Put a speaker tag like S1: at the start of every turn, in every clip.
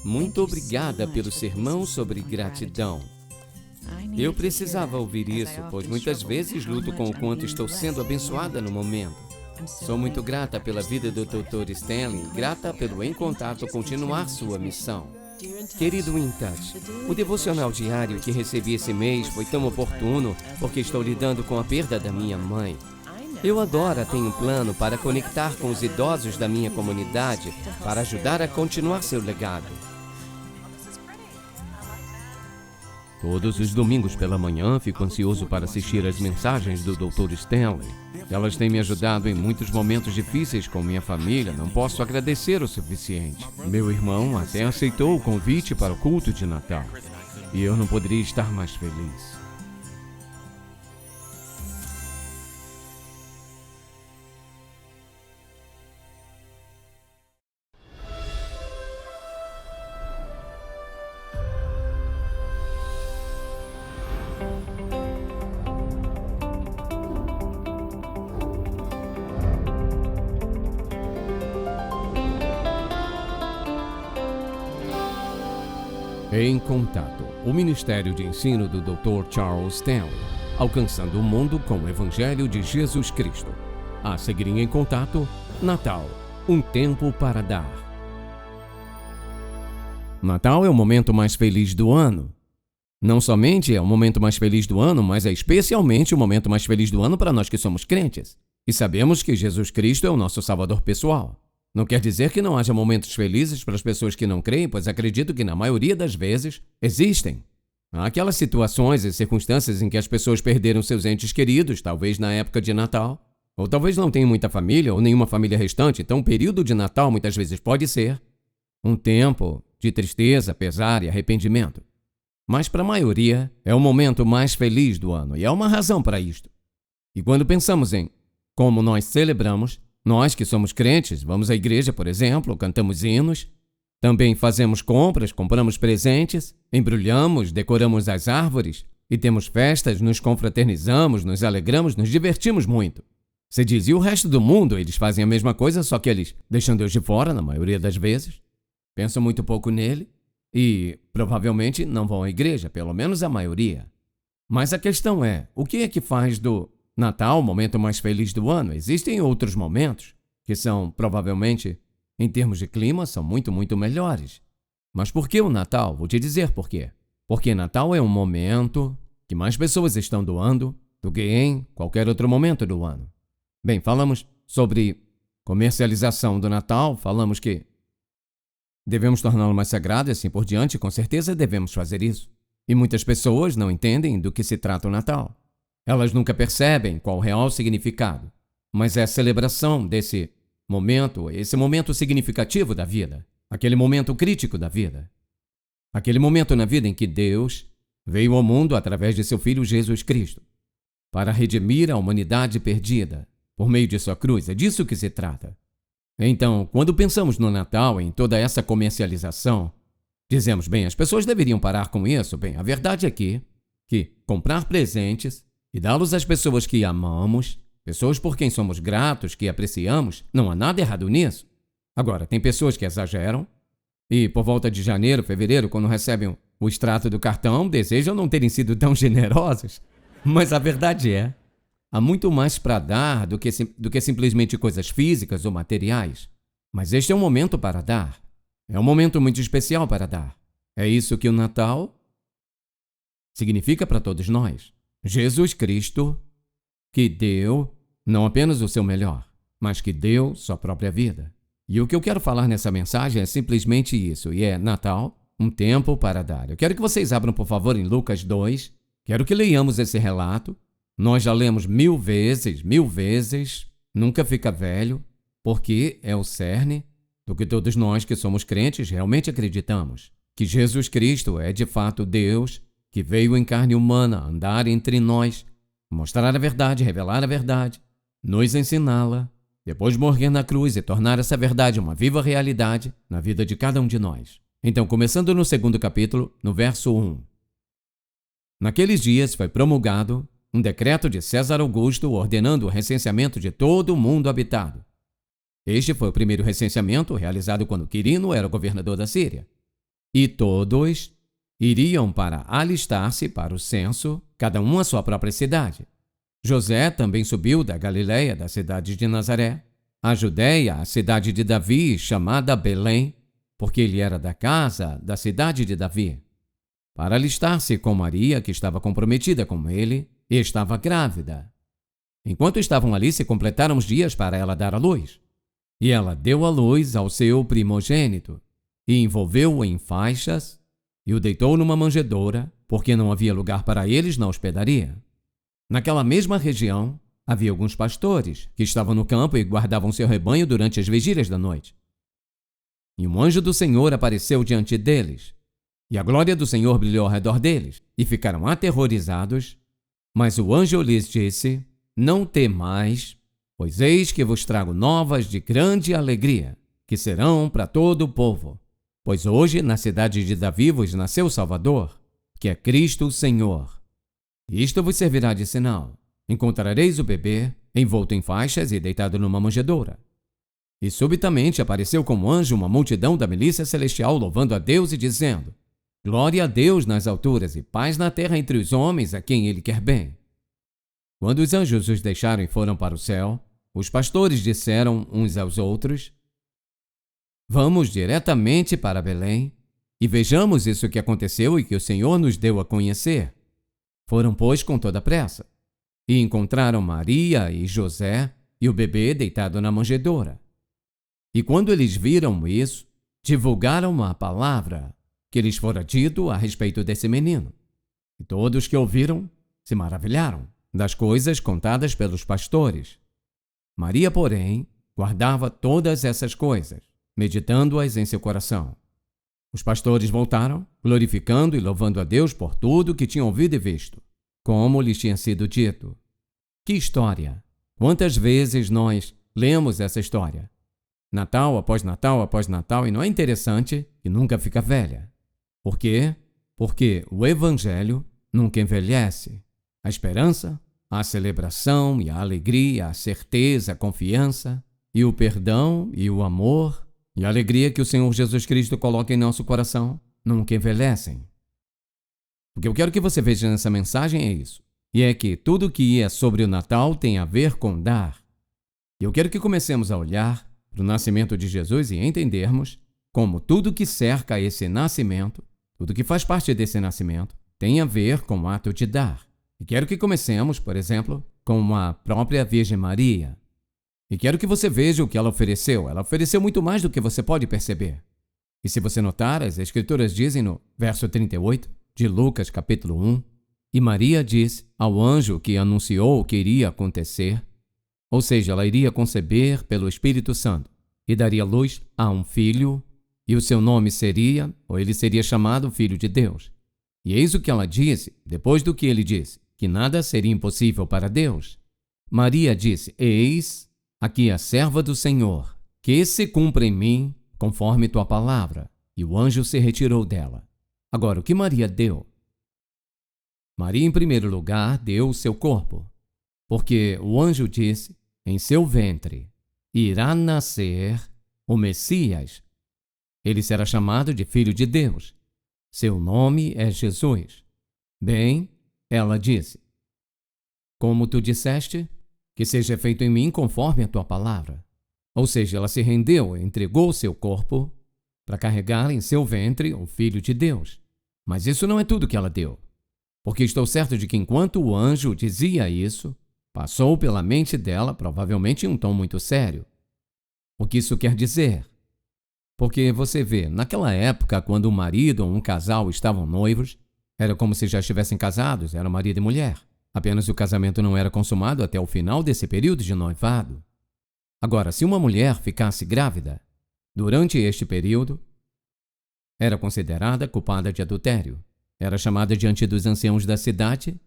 S1: Muito obrigada pelo sermão sobre gratidão. Eu precisava ouvir isso, pois muitas vezes luto com o quanto estou sendo abençoada no momento. Sou muito grata pela vida do Dr. Stanley e grata pelo Em Contato continuar sua missão. Querido In Touch, o devocional diário que recebi esse mês foi tão oportuno porque estou lidando com a perda da minha mãe. Eu agora tenho um plano para conectar com os idosos da minha comunidade para ajudar a continuar seu legado. Todos os domingos pela manhã fico ansioso para assistir às mensagens do Dr. Stanley. Elas têm me ajudado em muitos momentos difíceis com minha família, não posso agradecer o suficiente. Meu irmão até aceitou o convite para o culto de Natal. E eu não poderia estar mais feliz. Em Contato, o Ministério de Ensino do Dr. Charles Stanley, alcançando o mundo com o Evangelho de Jesus Cristo. A seguir em Contato, Natal, um tempo para dar. Natal é o momento mais feliz do ano. Não somente é o momento mais feliz do ano, mas é especialmente o momento mais feliz do ano para nós que somos crentes. E sabemos que Jesus Cristo é o nosso Salvador pessoal. Não quer dizer que não haja momentos felizes para as pessoas que não creem, pois acredito que na maioria das vezes existem. Há aquelas situações e circunstâncias em que as pessoas perderam seus entes queridos, talvez na época de Natal, ou talvez não tenham muita família ou nenhuma família restante, então o período de Natal muitas vezes pode ser um tempo de tristeza, pesar e arrependimento. Mas para a maioria é o momento mais feliz do ano e há uma razão para isto. E quando pensamos em como nós celebramos, nós que somos crentes, vamos à igreja, por exemplo, cantamos hinos, também fazemos compras, compramos presentes, embrulhamos, decoramos as árvores e temos festas, nos confraternizamos, nos alegramos, nos divertimos muito. Você diz, e o resto do mundo, eles fazem a mesma coisa, só que eles deixam Deus de fora, na maioria das vezes, pensam muito pouco nele e provavelmente não vão à igreja, pelo menos a maioria. Mas a questão é, o que é que faz do Natal, o momento mais feliz do ano? Existem outros momentos que são, provavelmente, em termos de clima, são muito, muito melhores. Mas por que o Natal? Vou te dizer por quê. Porque Natal é um momento que mais pessoas estão doando do que em qualquer outro momento do ano. Bem, falamos sobre comercialização do Natal, falamos que devemos torná-lo mais sagrado e assim por diante, com certeza devemos fazer isso. E muitas pessoas não entendem do que se trata o Natal. Elas nunca percebem qual o real significado, mas é a celebração desse momento, esse momento significativo da vida, aquele momento crítico da vida, aquele momento na vida em que Deus veio ao mundo através de seu Filho Jesus Cristo, para redimir a humanidade perdida por meio de sua cruz. É disso que se trata. Então, quando pensamos no Natal, em toda essa comercialização, dizemos, bem, as pessoas deveriam parar com isso. Bem, a verdade é que comprar presentes e dá-los às pessoas que amamos, pessoas por quem somos gratos, que apreciamos, não há nada errado nisso. Agora, tem pessoas que exageram e por volta de janeiro, fevereiro, quando recebem o extrato do cartão, desejam não terem sido tão generosos. Mas a verdade é, há muito mais para dar do que simplesmente coisas físicas ou materiais. Mas este é um momento para dar. É um momento muito especial para dar. É isso que o Natal significa para todos nós. Jesus Cristo, que deu não apenas o seu melhor, mas que deu sua própria vida. E o que eu quero falar nessa mensagem é simplesmente isso, e é Natal, um tempo para dar. Eu quero que vocês abram, por favor, em Lucas 2. Quero que leiamos esse relato. Nós já lemos 1000 vezes, nunca fica velho, porque é o cerne do que todos nós que somos crentes realmente acreditamos. Que Jesus Cristo é de fato Deus, que veio em carne humana andar entre nós, mostrar a verdade, revelar a verdade, nos ensiná-la, depois morrer na cruz e tornar essa verdade uma viva realidade na vida de cada um de nós. Então, começando no 2º capítulo, no verso 1. Naqueles dias foi promulgado um decreto de César Augusto ordenando o recenseamento de todo o mundo habitado. Este foi o primeiro recenseamento realizado quando Quirino era governador da Síria. E todos iriam para alistar-se para o censo, cada um à sua própria cidade. José também subiu da Galiléia, da cidade de Nazaré, à Judéia, a cidade de Davi, chamada Belém, porque ele era da casa da cidade de Davi, para alistar-se com Maria, que estava comprometida com ele e estava grávida. Enquanto estavam ali, se completaram os dias para ela dar à luz. E ela deu à luz ao seu primogênito, e envolveu-o em faixas, e o deitou numa manjedoura, porque não havia lugar para eles na hospedaria. Naquela mesma região, havia alguns pastores que estavam no campo e guardavam seu rebanho durante as vigílias da noite. E um anjo do Senhor apareceu diante deles, e a glória do Senhor brilhou ao redor deles, e ficaram aterrorizados. Mas o anjo lhes disse: Não temais, pois eis que vos trago novas de grande alegria, que serão para todo o povo. Pois hoje, na cidade de Davi, vos nasceu o Salvador, que é Cristo o Senhor. E isto vos servirá de sinal: encontrareis o bebê envolto em faixas e deitado numa manjedoura. E subitamente apareceu como anjo uma multidão da milícia celestial, louvando a Deus e dizendo: Glória a Deus nas alturas e paz na terra entre os homens a quem Ele quer bem. Quando os anjos os deixaram e foram para o céu, os pastores disseram uns aos outros: Vamos diretamente para Belém e vejamos isso que aconteceu e que o Senhor nos deu a conhecer. Foram, pois, com toda pressa, e encontraram Maria e José e o bebê deitado na manjedoura. E quando eles viram isso, divulgaram a palavra que lhes fora dito a respeito desse menino. E todos que ouviram se maravilharam das coisas contadas pelos pastores. Maria, porém, guardava todas essas coisas, meditando-as em seu coração. Os pastores voltaram, glorificando e louvando a Deus por tudo que tinham ouvido e visto, como lhes tinha sido dito. Que história! Quantas vezes nós lemos essa história? Natal após Natal após Natal, e não é interessante que nunca fica velha. Por quê? Porque o Evangelho nunca envelhece. A esperança, a celebração e a alegria, a certeza, a confiança, e o perdão e o amor, e a alegria que o Senhor Jesus Cristo coloca em nosso coração nunca envelhecem. O que eu quero que você veja nessa mensagem é isso. E é que tudo que é sobre o Natal tem a ver com dar. E eu quero que comecemos a olhar para o nascimento de Jesus e entendermos como tudo que cerca esse nascimento, tudo que faz parte desse nascimento, tem a ver com o ato de dar. E quero que comecemos, por exemplo, com a própria Virgem Maria. E quero que você veja o que ela ofereceu. Ela ofereceu muito mais do que você pode perceber. E se você notar, as Escrituras dizem no verso 38 de Lucas, capítulo 1, e Maria disse ao anjo que anunciou o que iria acontecer, ou seja, ela iria conceber pelo Espírito Santo e daria luz a um filho, e o seu nome seria, ou ele seria chamado Filho de Deus. E eis o que ela disse, depois do que ele disse, que nada seria impossível para Deus. Maria disse: Eis aqui a serva do Senhor, que se cumpra em mim conforme tua palavra. E o anjo se retirou dela. Agora, o que Maria deu? Maria, em primeiro lugar, deu o seu corpo, porque o anjo disse: em seu ventre irá nascer o Messias. Ele será chamado de Filho de Deus. Seu nome é Jesus. Bem, ela disse: como tu disseste, que seja feito em mim conforme a tua palavra. Ou seja, ela se rendeu e entregou seu corpo para carregar em seu ventre o Filho de Deus. Mas isso não é tudo que ela deu, porque estou certo de que enquanto o anjo dizia isso, passou pela mente dela, provavelmente em um tom muito sério. O que isso quer dizer? Porque você vê, naquela época, quando um marido ou um casal estavam noivos, era como se já estivessem casados, eram marido e mulher. Apenas o casamento não era consumado até o final desse período de noivado. Agora, se uma mulher ficasse grávida durante este período, era considerada culpada de adultério. Era chamada diante dos anciãos da cidade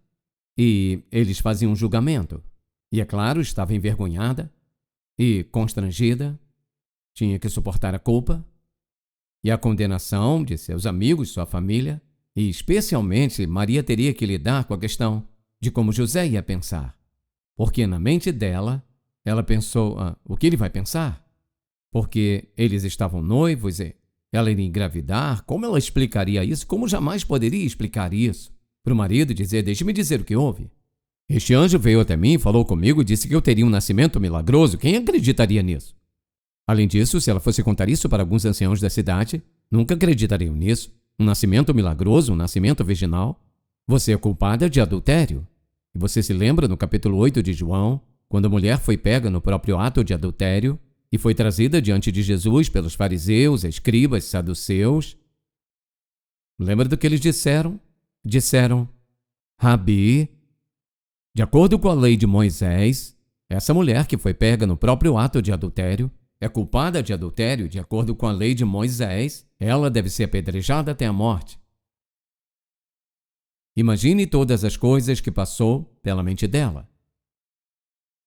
S1: e eles faziam um julgamento. E, é claro, estava envergonhada e constrangida, tinha que suportar a culpa e a condenação de seus amigos, sua família, e especialmente Maria teria que lidar com a questão de como José ia pensar. Porque na mente dela, ela pensou, o que ele vai pensar? Porque eles estavam noivos e Ela iria engravidar? Como ela explicaria isso? Como jamais poderia explicar isso? Para o marido dizer, deixe-me dizer o que houve. Este anjo veio até mim, falou comigo e disse que eu teria um nascimento milagroso. Quem acreditaria nisso? Além disso, se ela fosse contar isso para alguns anciãos da cidade, nunca acreditariam nisso. Um nascimento milagroso, um nascimento virginal. Você é culpada de adultério. E você se lembra no capítulo 8 de João, quando a mulher foi pega no próprio ato de adultério e foi trazida diante de Jesus pelos fariseus, escribas, saduceus? Lembra do que eles disseram? Disseram, Rabi, de acordo com a lei de Moisés, essa mulher que foi pega no próprio ato de adultério é culpada de adultério de acordo com a lei de Moisés. Ela deve ser apedrejada até a morte. Imagine todas as coisas que passou pela mente dela.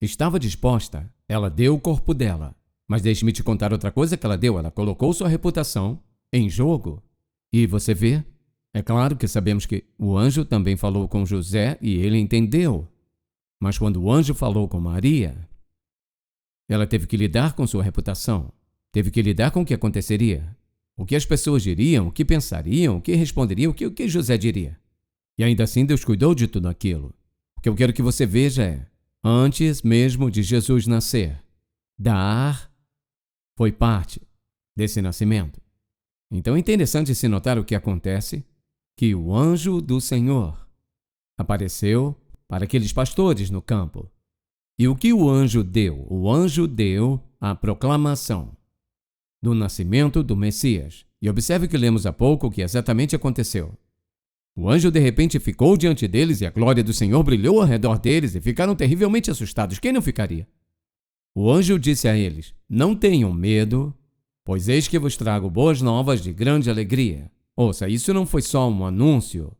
S1: Estava disposta, ela deu o corpo dela. Mas deixe-me te contar outra coisa que ela deu. Ela colocou sua reputação em jogo. E você vê, é claro que sabemos que o anjo também falou com José e ele entendeu. Mas quando o anjo falou com Maria, ela teve que lidar com sua reputação. Teve que lidar com o que aconteceria. O que as pessoas diriam, o que pensariam, o que responderiam, o que José diria. E ainda assim Deus cuidou de tudo aquilo. O que eu quero que você veja é, antes mesmo de Jesus nascer, dar foi parte desse nascimento. Então é interessante se notar o que acontece, que o anjo do Senhor apareceu para aqueles pastores no campo. E o que o anjo deu? O anjo deu a proclamação do nascimento do Messias. E observe que lemos há pouco o que exatamente aconteceu. O anjo de repente ficou diante deles e a glória do Senhor brilhou ao redor deles e ficaram terrivelmente assustados. Quem não ficaria? O anjo disse a eles, não tenham medo, pois eis que vos trago boas novas de grande alegria. Ouça, isso não foi só um anúncio.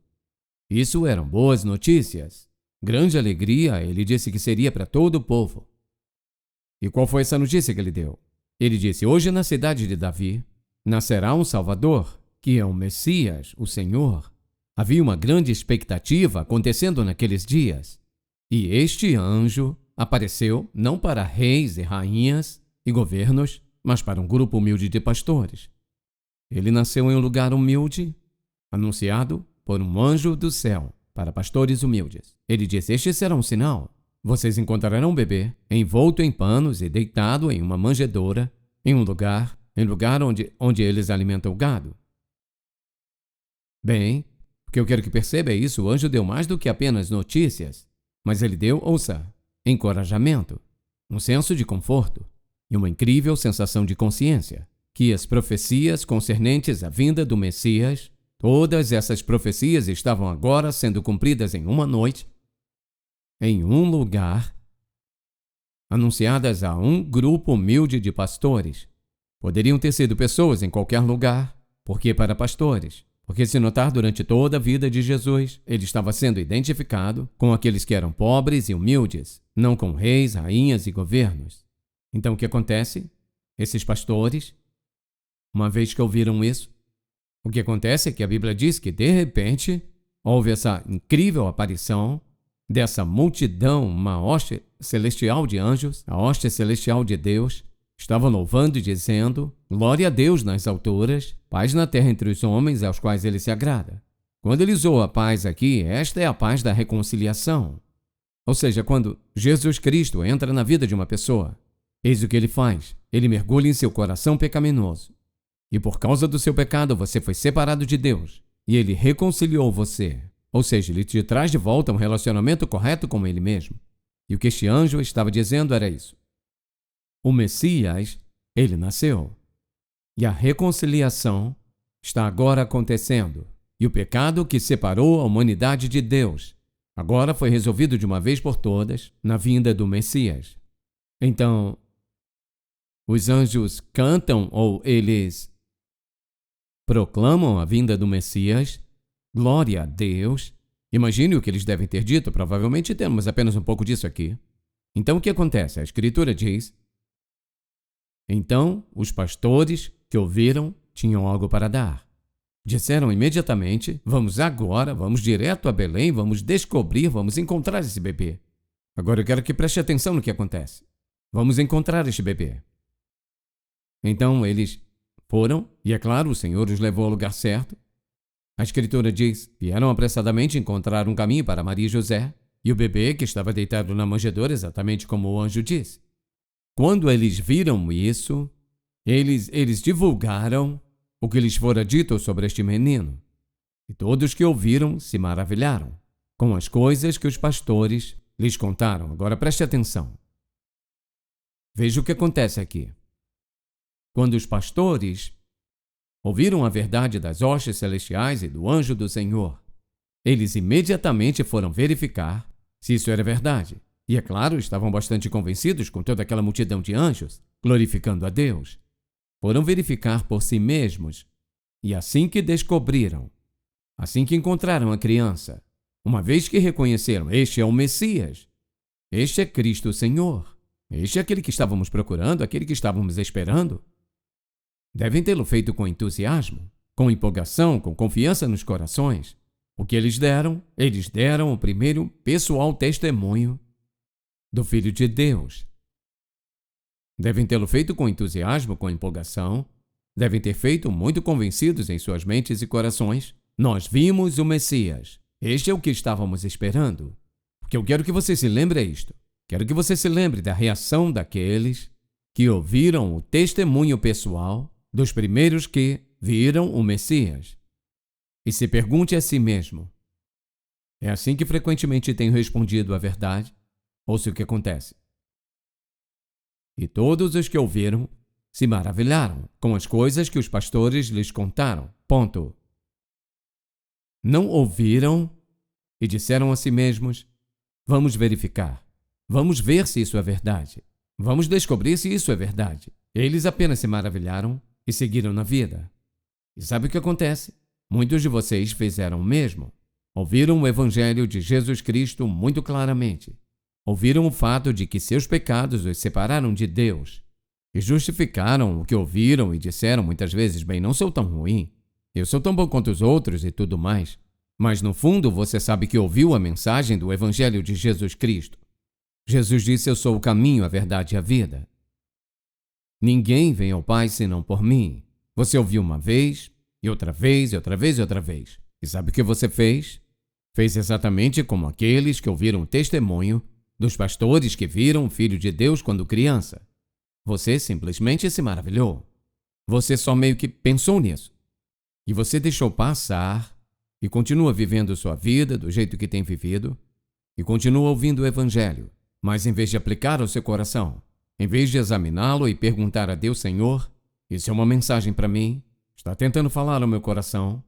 S1: Isso eram boas notícias. Grande alegria, ele disse que seria para todo o povo. E qual foi essa notícia que ele deu? Ele disse, hoje na cidade de Davi, nascerá um Salvador, que é o Messias, o Senhor. Havia uma grande expectativa acontecendo naqueles dias. E este anjo apareceu não para reis e rainhas e governos, mas para um grupo humilde de pastores. Ele nasceu em um lugar humilde, anunciado por um anjo do céu para pastores humildes. Ele disse, este será um sinal. Vocês encontrarão um bebê envolto em panos e deitado em uma manjedoura, em lugar onde eles alimentam o gado. Bem, o que eu quero que perceba é isso, o anjo deu mais do que apenas notícias, mas ele deu, ouça, encorajamento, um senso de conforto e uma incrível sensação de consciência, que as profecias concernentes à vinda do Messias, todas essas profecias estavam agora sendo cumpridas em uma noite, em um lugar, anunciadas a um grupo humilde de pastores. Poderiam ter sido pessoas em qualquer lugar, porque para pastores. Porque se notar durante toda a vida de Jesus, ele estava sendo identificado com aqueles que eram pobres e humildes, não com reis, rainhas e governos. Então o que acontece? Esses pastores, uma vez que ouviram isso, o que acontece é que a Bíblia diz que de repente houve essa incrível aparição dessa multidão, uma hoste celestial de anjos, a hoste celestial de Deus, estavam louvando e dizendo, glória a Deus nas alturas, paz na terra entre os homens aos quais ele se agrada. Quando ele usou a paz aqui, esta é a paz da reconciliação. Ou seja, quando Jesus Cristo entra na vida de uma pessoa, eis o que ele faz, ele mergulha em seu coração pecaminoso. E por causa do seu pecado você foi separado de Deus, e ele reconciliou você. Ou seja, ele te traz de volta um relacionamento correto com ele mesmo. E o que este anjo estava dizendo era isso. O Messias, ele nasceu. E a reconciliação está agora acontecendo. E o pecado que separou a humanidade de Deus agora foi resolvido de uma vez por todas na vinda do Messias. Então, os anjos cantam ou eles proclamam a vinda do Messias. Glória a Deus. Imagine o que eles devem ter dito. Provavelmente temos apenas um pouco disso aqui. Então o que acontece? A Escritura diz, então os pastores que ouviram tinham algo para dar. Disseram imediatamente, vamos direto a Belém, vamos descobrir, vamos encontrar esse bebê. Agora eu quero que preste atenção no que acontece. Vamos encontrar este bebê. Então eles Foram, e é claro, o Senhor os levou ao lugar certo. A Escritura diz: vieram apressadamente encontrar um caminho para Maria e José, e o bebê que estava deitado na manjedoura, exatamente como o anjo disse. Quando eles viram isso, eles divulgaram o que lhes fora dito sobre este menino. E todos que ouviram se maravilharam com as coisas que os pastores lhes contaram. Agora preste atenção. Veja o que acontece aqui. Quando os pastores ouviram a verdade das hostes celestiais e do anjo do Senhor, eles imediatamente foram verificar se isso era verdade. E, é claro, estavam bastante convencidos com toda aquela multidão de anjos, glorificando a Deus. Foram verificar por si mesmos. E assim que descobriram, assim que encontraram a criança, uma vez que reconheceram: este é o Messias, este é Cristo o Senhor, este é aquele que estávamos procurando, aquele que estávamos esperando, devem tê-lo feito com entusiasmo, com empolgação, com confiança nos corações. O que eles deram o primeiro pessoal testemunho do Filho de Deus. Devem tê-lo feito com entusiasmo, com empolgação, devem ter feito muito convencidos em suas mentes e corações. Nós vimos o Messias. Este é o que estávamos esperando. O que eu quero que você se lembre é isto. Quero que você se lembre da reação daqueles que ouviram o testemunho pessoal dos primeiros que viram o Messias. E se pergunte a si mesmo: é assim que frequentemente tenho respondido a verdade? Ouça o que acontece. E todos os que ouviram se maravilharam com as coisas que os pastores lhes contaram. Ponto. Não ouviram e disseram a si mesmos: vamos verificar. Vamos ver se isso é verdade. Vamos descobrir se isso é verdade. Eles apenas se maravilharam e seguiram na vida. E sabe o que acontece? Muitos de vocês fizeram o mesmo. Ouviram o Evangelho de Jesus Cristo muito claramente. Ouviram o fato de que seus pecados os separaram de Deus. E justificaram o que ouviram e disseram muitas vezes: bem, não sou tão ruim. Eu sou tão bom quanto os outros e tudo mais. Mas no fundo você sabe que ouviu a mensagem do Evangelho de Jesus Cristo. Jesus disse: eu sou o caminho, a verdade e a vida. Ninguém vem ao Pai senão por mim. Você ouviu uma vez, e outra vez, e outra vez, e outra vez. E sabe o que você fez? Fez exatamente como aqueles que ouviram o testemunho dos pastores que viram o Filho de Deus quando criança. Você simplesmente se maravilhou. Você só meio que pensou nisso. E você deixou passar e continua vivendo sua vida do jeito que tem vivido e continua ouvindo o Evangelho. Mas em vez de aplicar ao seu coração, em vez de examiná-lo e perguntar a Deus: Senhor, isso é uma mensagem para mim? Está tentando falar ao meu coração?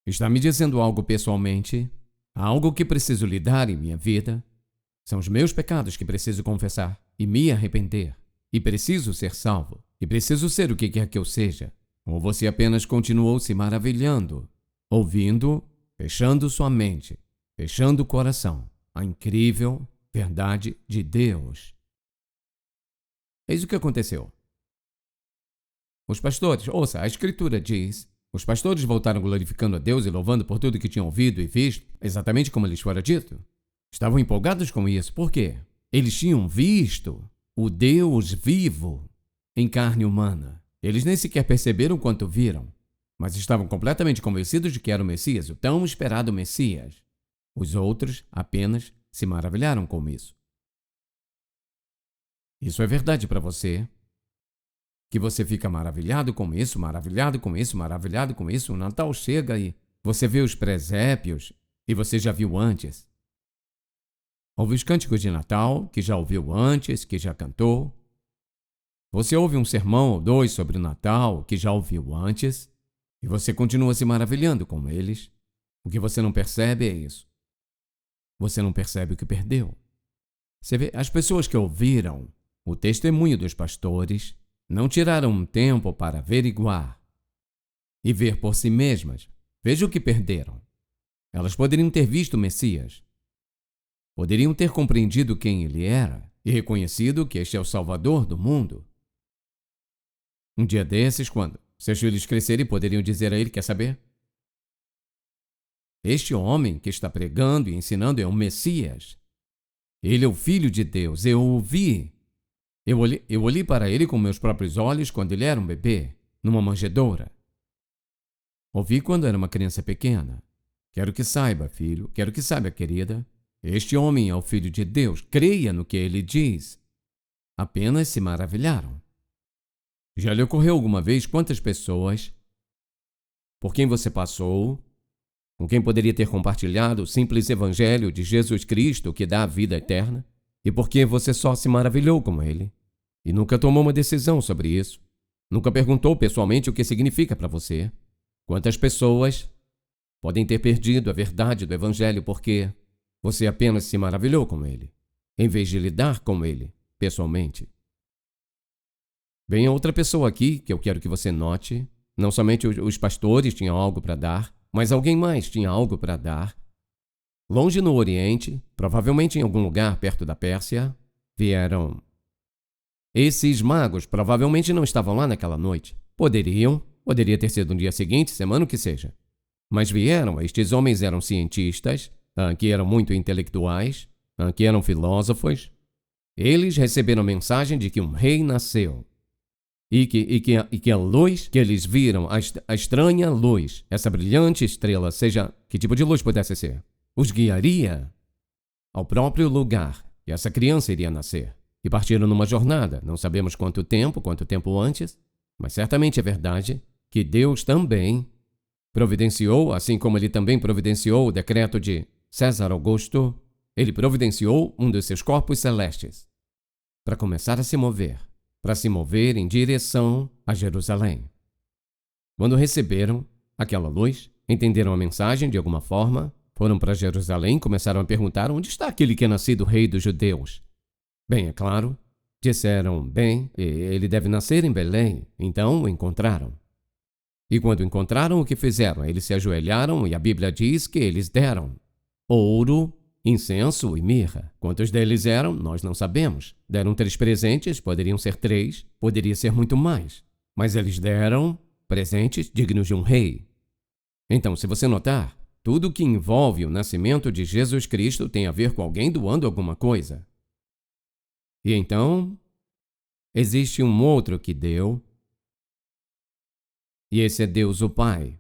S1: Está me dizendo algo pessoalmente? Algo que preciso lidar em minha vida? São os meus pecados que preciso confessar e me arrepender. E preciso ser salvo. E preciso ser o que quer que eu seja. Ou você apenas continuou se maravilhando, ouvindo, fechando sua mente, fechando o coração, a incrível verdade de Deus. Eis o que aconteceu. Os pastores, ouça, a Escritura diz, os pastores voltaram glorificando a Deus e louvando por tudo que tinham ouvido e visto, exatamente como lhes fora dito. Estavam empolgados com isso. Por quê? Eles tinham visto o Deus vivo em carne humana. Eles nem sequer perceberam quanto viram, mas estavam completamente convencidos de que era o Messias, o tão esperado Messias. Os outros apenas se maravilharam com isso. Isso é verdade para você? Que você fica maravilhado com isso, maravilhado com isso, maravilhado com isso. O Natal chega e você vê os presépios e você já viu antes. Ouve os cânticos de Natal, que já ouviu antes, que já cantou. Você ouve um sermão ou dois sobre o Natal, que já ouviu antes, e você continua se maravilhando com eles. O que você não percebe é isso. Você não percebe o que perdeu. Você vê, as pessoas que ouviram o testemunho dos pastores não tiraram um tempo para averiguar e ver por si mesmas. Veja o que perderam. Elas poderiam ter visto o Messias. Poderiam ter compreendido quem ele era e reconhecido que este é o Salvador do mundo. Um dia desses, quando seus filhos crescerem, poderiam dizer a ele: quer saber? Este homem que está pregando e ensinando é o Messias. Ele é o Filho de Deus. Eu o vi. Eu olhei para ele com meus próprios olhos quando ele era um bebê. numa manjedoura. Ouvi quando era uma criança pequena. Quero que saiba, filho, quero que saiba, querida. Este homem é o Filho de Deus. Creia no que ele diz. Apenas se maravilharam. Já lhe ocorreu alguma vez quantas pessoas por quem você passou, com quem poderia ter compartilhado o simples evangelho de Jesus Cristo que dá a vida eterna, e por quem você só se maravilhou com ele, e nunca tomou uma decisão sobre isso, nunca perguntou pessoalmente o que significa para você? Quantas pessoas podem ter perdido a verdade do evangelho porque você apenas se maravilhou com ele, em vez de lidar com ele pessoalmente? Vem outra pessoa aqui que eu quero que você note. Não somente os pastores tinham algo para dar, mas alguém mais tinha algo para dar. Longe no Oriente, provavelmente em algum lugar perto da Pérsia, vieram. Esses magos provavelmente não estavam lá naquela noite. Poderia ter sido no dia seguinte, semana, o que seja. Mas vieram, estes homens eram cientistas, que eram muito intelectuais, que eram filósofos. Eles receberam a mensagem de que um rei nasceu. E que a luz que eles viram, a estranha luz, essa brilhante estrela, seja que tipo de luz pudesse ser, os guiaria ao próprio lugar que essa criança iria nascer. E partiram numa jornada, não sabemos quanto tempo antes, mas certamente é verdade que Deus também providenciou, assim como ele também providenciou o decreto de César Augusto, ele providenciou um dos seus corpos celestes para começar a se mover em direção a Jerusalém. Quando receberam aquela luz, entenderam a mensagem de alguma forma, foram para Jerusalém e começaram a perguntar: onde está aquele que é nascido rei dos judeus? Bem, é claro, disseram: bem, ele deve nascer em Belém. Então o encontraram. E quando o encontraram, o que fizeram? Eles se ajoelharam e a Bíblia diz que eles deram ouro, incenso e mirra. Quantos deles eram? Nós não sabemos. Deram 3 presentes, poderiam ser 3, poderia ser muito mais. Mas eles deram presentes dignos de um rei. Então, se você notar, tudo que envolve o nascimento de Jesus Cristo tem a ver com alguém doando alguma coisa. E então, existe um outro que deu, e esse é Deus o Pai.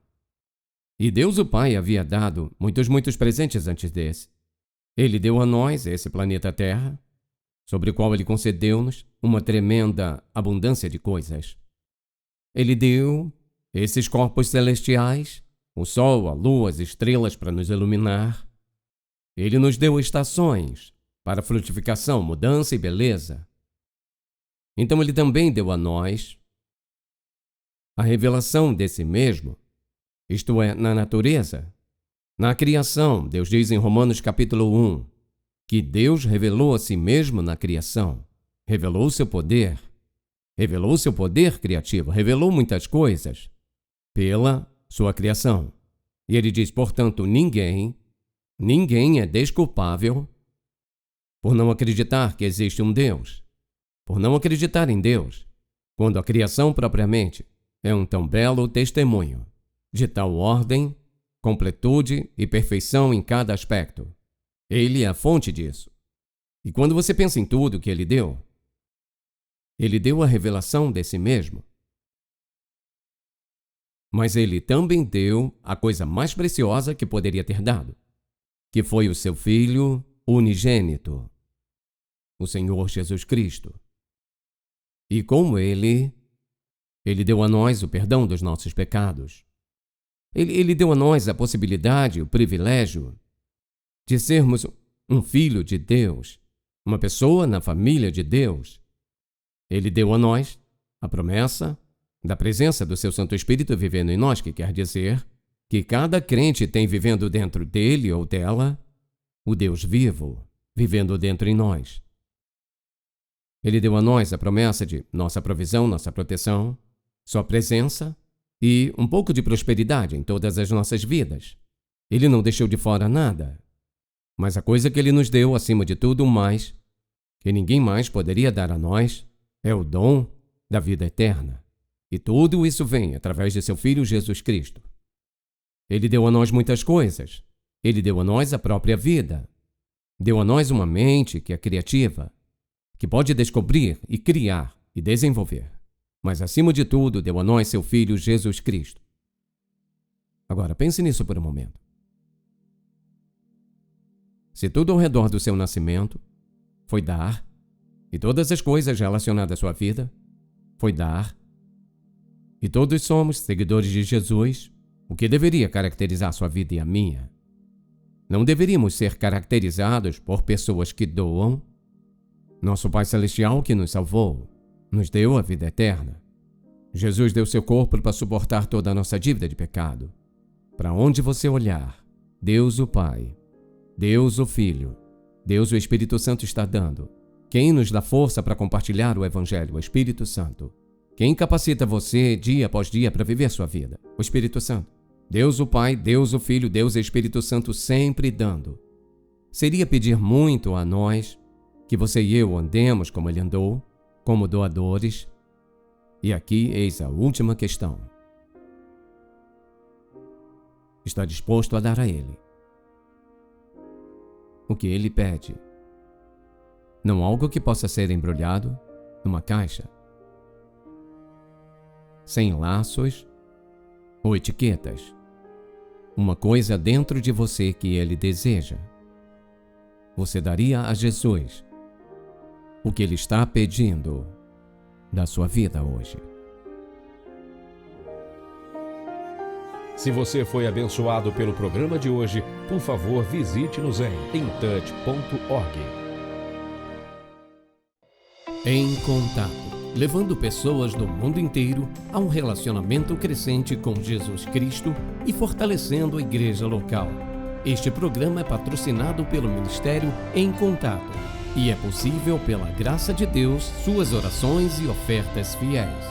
S1: E Deus o Pai havia dado muitos presentes antes desse. Ele deu a nós esse planeta Terra, sobre o qual ele concedeu-nos uma tremenda abundância de coisas. Ele deu esses corpos celestiais, o sol, a lua, as estrelas para nos iluminar. Ele nos deu estações para frutificação, mudança e beleza. Então ele também deu a nós a revelação de si mesmo, isto é, na natureza. Na criação, Deus diz em Romanos capítulo 1, que Deus revelou a si mesmo na criação, revelou seu poder criativo, revelou muitas coisas pela sua criação. E ele diz, portanto, ninguém é desculpável por não acreditar que existe um Deus, por não acreditar em Deus, quando a criação propriamente é um tão belo testemunho de tal ordem, completude e perfeição em cada aspecto. Ele é a fonte disso. E quando você pensa em tudo que ele deu a revelação de si mesmo. Mas ele também deu a coisa mais preciosa que poderia ter dado, que foi o seu Filho unigênito, o Senhor Jesus Cristo. E com ele deu a nós o perdão dos nossos pecados. Ele deu a nós a possibilidade, o privilégio de sermos um filho de Deus, uma pessoa na família de Deus. Ele deu a nós a promessa da presença do seu Santo Espírito vivendo em nós, que quer dizer que cada crente tem vivendo dentro dele ou dela o Deus vivo, vivendo dentro em nós. Ele deu a nós a promessa de nossa provisão, nossa proteção, sua presença e um pouco de prosperidade em todas as nossas vidas. Ele não deixou de fora nada. Mas a coisa que ele nos deu, acima de tudo mais, que ninguém mais poderia dar a nós, é o dom da vida eterna. E tudo isso vem através de seu Filho Jesus Cristo. Ele deu a nós muitas coisas. Ele deu a nós a própria vida. Deu a nós uma mente que é criativa, que pode descobrir e criar e desenvolver. mas acima de tudo deu a nós seu Filho Jesus Cristo. Agora pense nisso por um momento. Se tudo ao redor do seu nascimento foi dar, e todas as coisas relacionadas à sua vida foi dar, e todos somos seguidores de Jesus, o que deveria caracterizar sua vida e a minha? Não deveríamos ser caracterizados por pessoas que doam? Nosso Pai Celestial que nos salvou, nos deu a vida eterna. Jesus deu seu corpo para suportar toda a nossa dívida de pecado. Para onde você olhar, Deus o Pai, Deus o Filho, Deus o Espírito Santo está dando. Quem nos dá força para compartilhar o Evangelho? O Espírito Santo. Quem capacita você dia após dia para viver sua vida? O Espírito Santo. Deus o Pai, Deus o Filho, Deus o Espírito Santo sempre dando. Seria pedir muito a nós que você e eu andemos como ele andou, como doadores? E aqui eis a última questão. Está disposto a dar a ele o que ele pede? Não algo que possa ser embrulhado numa caixa, sem laços ou etiquetas. Uma coisa dentro de você que ele deseja. Você daria a Jesus o que ele está pedindo da sua vida hoje.
S2: Se você foi abençoado pelo programa de hoje, por favor, visite-nos em intouch.org.
S1: Em Contato, levando pessoas do mundo inteiro a um relacionamento crescente com Jesus Cristo e fortalecendo a igreja local. Este programa é patrocinado pelo Ministério Em Contato e é possível pela graça de Deus, suas orações e ofertas fiéis.